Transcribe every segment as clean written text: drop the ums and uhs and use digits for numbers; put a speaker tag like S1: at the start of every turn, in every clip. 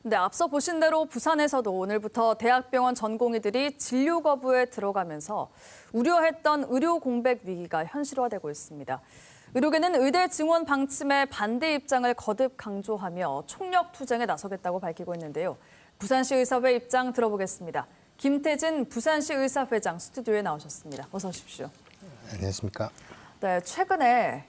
S1: 네, 앞서 보신 대로 부산에서도 오늘부터 대학병원 전공의들이 진료 거부에 들어가면서 우려했던 의료 공백 위기가 현실화되고 있습니다. 의료계는 의대 증원 방침에 반대 입장을 거듭 강조하며 총력 투쟁에 나서겠다고 밝히고 있는데요. 부산시 의사회 입장 들어보겠습니다. 김태진 부산시 의사회장 스튜디오에 나오셨습니다. 어서 오십시오.
S2: 안녕하십니까.
S1: 네, 최근에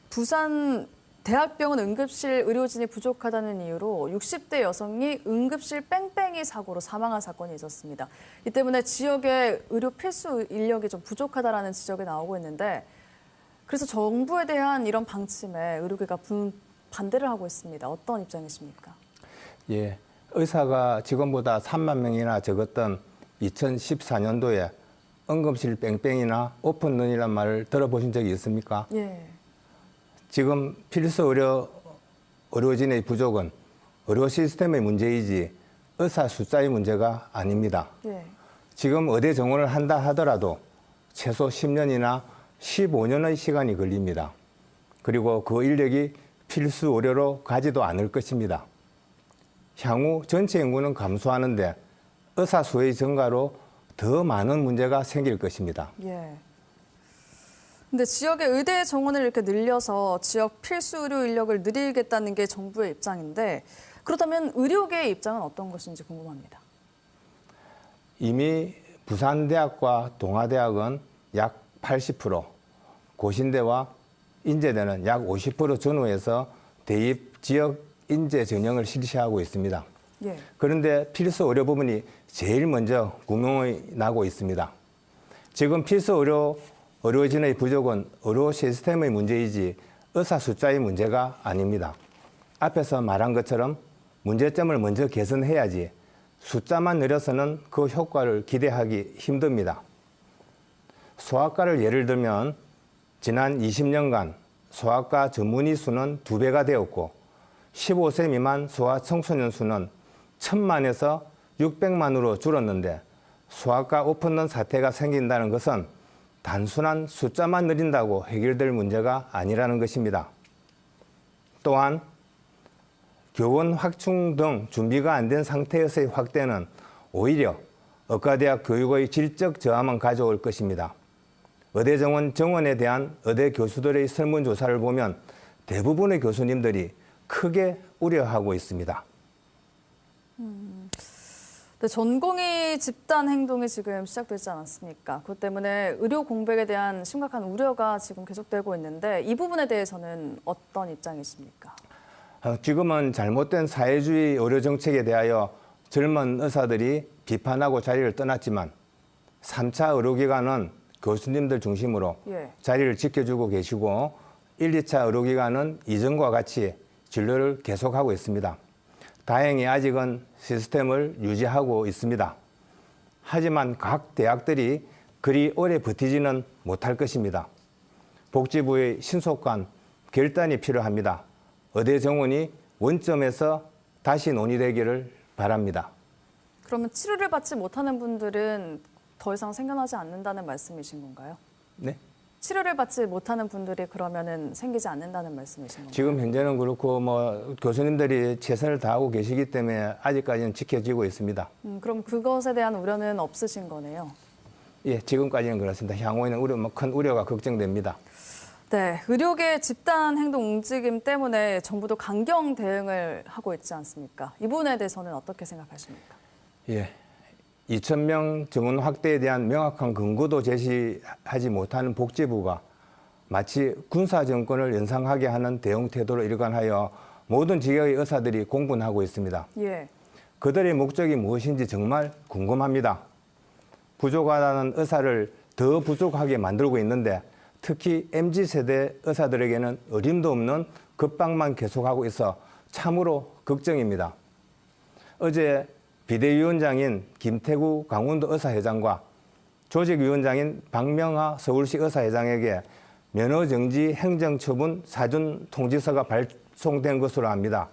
S1: 부산 대학병원 응급실 의료진이 부족하다는 이유로 60대 여성이 응급실 뺑뺑이 사고로 사망한 사건이 있었습니다. 이 때문에 지역의 의료 필수 인력이 좀 부족하다라는 지적이 나오고 있는데 그래서 정부에 대한 이런 방침에 의료계가 반대를 하고 있습니다. 어떤 입장이십니까?
S2: 예, 의사가 직원보다 3만 명이나 적었던 2014년도에 응급실 뺑뺑이나 오픈런이라는 말을 들어보신 적이 있습니까?
S1: 예.
S2: 지금 필수 의료진의 부족은 의료 시스템의 문제이지 의사 숫자의 문제가 아닙니다.
S1: 예.
S2: 지금 의대 정원을 한다 하더라도 최소 10년이나 15년의 시간이 걸립니다. 그리고 그 인력이 필수 의료로 가지도 않을 것입니다. 향후 전체 인구는 감소하는데 의사 수의 증가로 더 많은 문제가 생길 것입니다.
S1: 예. 근데 지역의 의대 정원을 이렇게 늘려서 지역 필수 의료 인력을 늘리겠다는 게 정부의 입장인데 그렇다면 의료계의 입장은 어떤 것인지 궁금합니다.
S2: 이미 부산대학과 동아대학은 약 80%, 고신대와 인제대는 약 50% 전후해서 대입 지역 인재 전형을 실시하고 있습니다.
S1: 예.
S2: 그런데 필수 의료 부분이 제일 먼저 구멍이 나고 있습니다. 지금 필수 의료진의 부족은 의료 시스템의 문제이지 의사 숫자의 문제가 아닙니다. 앞에서 말한 것처럼 문제점을 먼저 개선해야지 숫자만 늘려서는 그 효과를 기대하기 힘듭니다. 소아과를 예를 들면 지난 20년간 소아과 전문의 수는 2배가 되었고 15세 미만 소아 청소년 수는 1,000만에서 600만으로 줄었는데 소아과 오픈런 사태가 생긴다는 것은 단순한 숫자만 늘린다고 해결될 문제가 아니라는 것입니다. 또한 교원 확충 등 준비가 안 된 상태에서의 확대는 오히려 의과대학 교육의 질적 저하만 가져올 것입니다. 의대 정원에 대한 의대 교수들의 설문조사를 보면 대부분의 교수님들이 크게 우려하고 있습니다.
S1: 네, 전공의 집단 행동이 지금 시작되지 않았습니까? 그것 때문에 의료 공백에 대한 심각한 우려가 지금 계속되고 있는데 이 부분에 대해서는 어떤 입장이십니까?
S2: 지금은 잘못된 사회주의 의료 정책에 대하여 젊은 의사들이 비판하고 자리를 떠났지만 3차 의료기관은 교수님들 중심으로
S1: 예.
S2: 자리를 지켜주고 계시고 1, 2차 의료기관은 이전과 같이 진료를 계속하고 있습니다. 다행히 아직은 시스템을 유지하고 있습니다. 하지만 각 대학들이 그리 오래 버티지는 못할 것입니다. 복지부의 신속한 결단이 필요합니다. 의대 정원이 원점에서 다시 논의되기를 바랍니다.
S1: 그러면 치료를 받지 못하는 분들은 더 이상 생겨나지 않는다는 말씀이신 건가요?
S2: 네.
S1: 치료를 받지 못하는 분들이 그러면은 생기지 않는다는 말씀이신 건가요?
S2: 지금 현재는 그렇고 교수님들이 최선을 다하고 계시기 때문에 아직까지는 지켜지고 있습니다.
S1: 그럼 그것에 대한 우려는 없으신 거네요.
S2: 예, 지금까지는 그렇습니다. 향후에는 큰 우려가 걱정됩니다.
S1: 네, 의료계 집단 행동 움직임 때문에 정부도 강경 대응을 하고 있지 않습니까? 이 부분에 대해서는 어떻게 생각하십니까?
S2: 예, 2,000명 정원 확대에 대한 명확한 근거도 제시하지 못하는 복지부가 마치 군사 정권을 연상하게 하는 대응 태도로 일관하여 모든 지역의 의사들이 공분하고 있습니다.
S1: 예.
S2: 그들의 목적이 무엇인지 정말 궁금합니다. 부족하다는 의사를 더 부족하게 만들고 있는데 특히 MZ세대 의사들에게는 어림도 없는 급박만 계속하고 있어 참으로 걱정입니다. 어제 비대위원장인 김태구 강원도 의사회장과 조직위원장인 박명하 서울시 의사회장에게 면허정지 행정처분 사전 통지서가 발송된 것으로 압니다.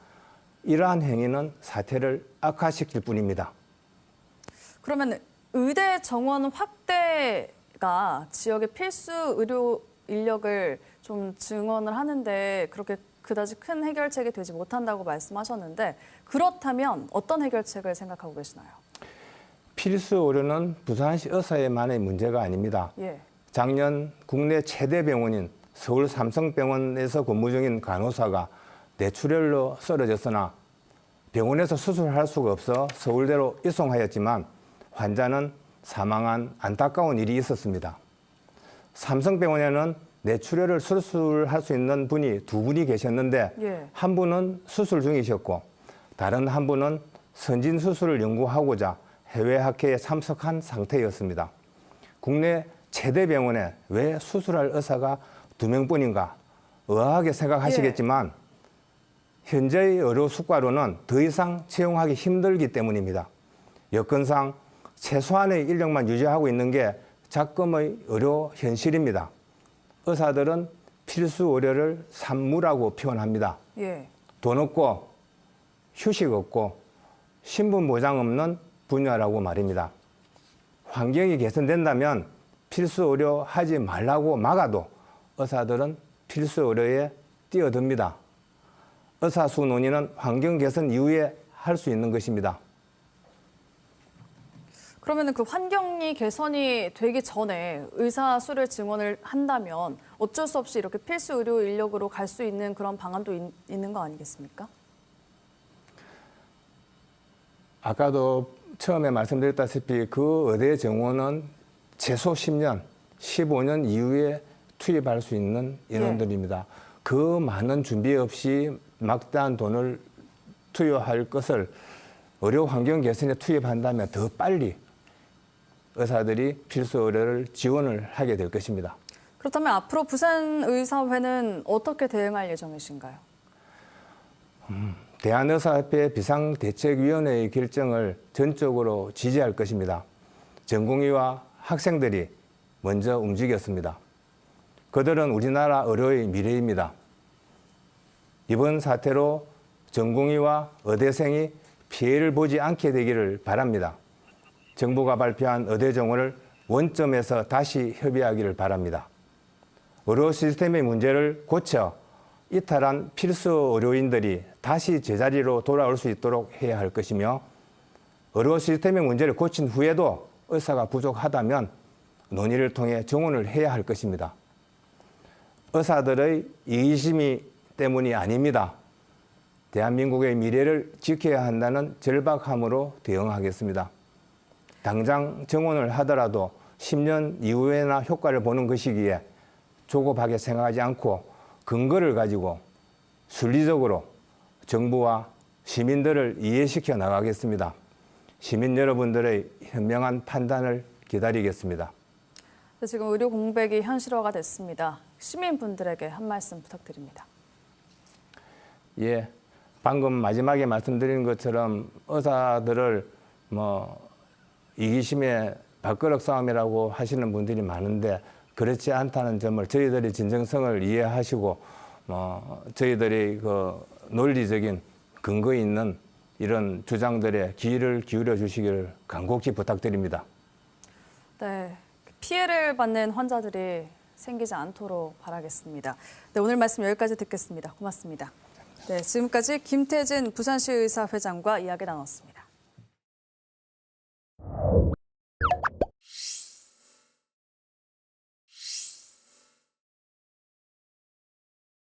S2: 이러한 행위는 사태를 악화시킬 뿐입니다.
S1: 그러면 의대 정원 확대가 지역의 필수 의료 인력을 좀 증원을 하는데 그렇게 그다지 큰 해결책이 되지 못한다고 말씀하셨는데 그렇다면 어떤 해결책을 생각하고 계시나요?
S2: 필수 의료는 부산시 의사에만의 문제가 아닙니다.
S1: 예.
S2: 작년 국내 최대 병원인 서울 삼성병원에서 근무 중인 간호사가 뇌출혈로 쓰러졌으나 병원에서 수술할 수가 없어 서울대로 이송하였지만 환자는 사망한 안타까운 일이 있었습니다. 삼성병원에는 뇌출혈을 수술할 수 있는 분이 두 분이 계셨는데
S1: 예.
S2: 한 분은 수술 중이셨고 다른 한 분은 선진 수술을 연구하고자 해외 학회에 참석한 상태였습니다. 국내 최대 병원에 왜 수술할 의사가 2명뿐인가 의아하게 생각하시겠지만 현재의 의료 수가로는 더 이상 채용하기 힘들기 때문입니다. 여건상 최소한의 인력만 유지하고 있는 게 작금의 의료 현실입니다. 의사들은 필수 의료를 산무라고 표현합니다.
S1: 예.
S2: 돈 없고 휴식 없고 신분 보장 없는 분야라고 말입니다. 환경이 개선된다면 필수 의료 하지 말라고 막아도 의사들은 필수 의료에 뛰어듭니다. 의사수 논의는 환경 개선 이후에 할 수 있는 것입니다.
S1: 그러면 그 환경이 개선이 되기 전에 의사 수를 증원을 한다면 어쩔 수 없이 이렇게 필수 의료 인력으로 갈 수 있는 그런 방안도 있는 거 아니겠습니까?
S2: 아까도 처음에 말씀드렸다시피 그 의대 정원은 최소 10년, 15년 이후에 투입할 수 있는 인원들입니다. 그 많은 준비 없이 막대한 돈을 투여할 것을 의료 환경 개선에 투입한다면 더 빨리 의사들이 필수 의료를 지원을 하게 될 것입니다.
S1: 그렇다면 앞으로 부산의사회는 어떻게 대응할 예정이신가요?
S2: 대한의사협회 비상대책위원회의 결정을 전적으로 지지할 것입니다. 전공의와 학생들이 먼저 움직였습니다. 그들은 우리나라 의료의 미래입니다. 이번 사태로 전공의와 의대생이 피해를 보지 않게 되기를 바랍니다. 정부가 발표한 의대 정원을 원점에서 다시 협의하기를 바랍니다. 의료 시스템의 문제를 고쳐 이탈한 필수 의료인들이 다시 제자리로 돌아올 수 있도록 해야 할 것이며 의료 시스템의 문제를 고친 후에도 의사가 부족하다면 논의를 통해 정원을 해야 할 것입니다. 의사들의 이기심이 때문이 아닙니다. 대한민국의 미래를 지켜야 한다는 절박함으로 대응하겠습니다. 당장 정원을 하더라도 10년 이후에나 효과를 보는 것이기에 조급하게 생각하지 않고 근거를 가지고 순리적으로 정부와 시민들을 이해시켜 나가겠습니다. 시민 여러분들의 현명한 판단을 기다리겠습니다.
S1: 지금 의료 공백이 현실화가 됐습니다. 시민분들에게 한 말씀 부탁드립니다.
S2: 예, 방금 마지막에 말씀드린 것처럼 의사들을 이기심의 밥그릇 싸움이라고 하시는 분들이 많은데 그렇지 않다는 점을 저희들이 진정성을 이해하시고 저희들이 그 논리적인 근거 있는 이런 주장들에 귀를 기울여 주시기를 간곡히 부탁드립니다.
S1: 네, 피해를 받는 환자들이 생기지 않도록 바라겠습니다. 네, 오늘 말씀 여기까지 듣겠습니다. 고맙습니다. 네, 지금까지 김태진 부산시 의사회장과 이야기 나눴습니다.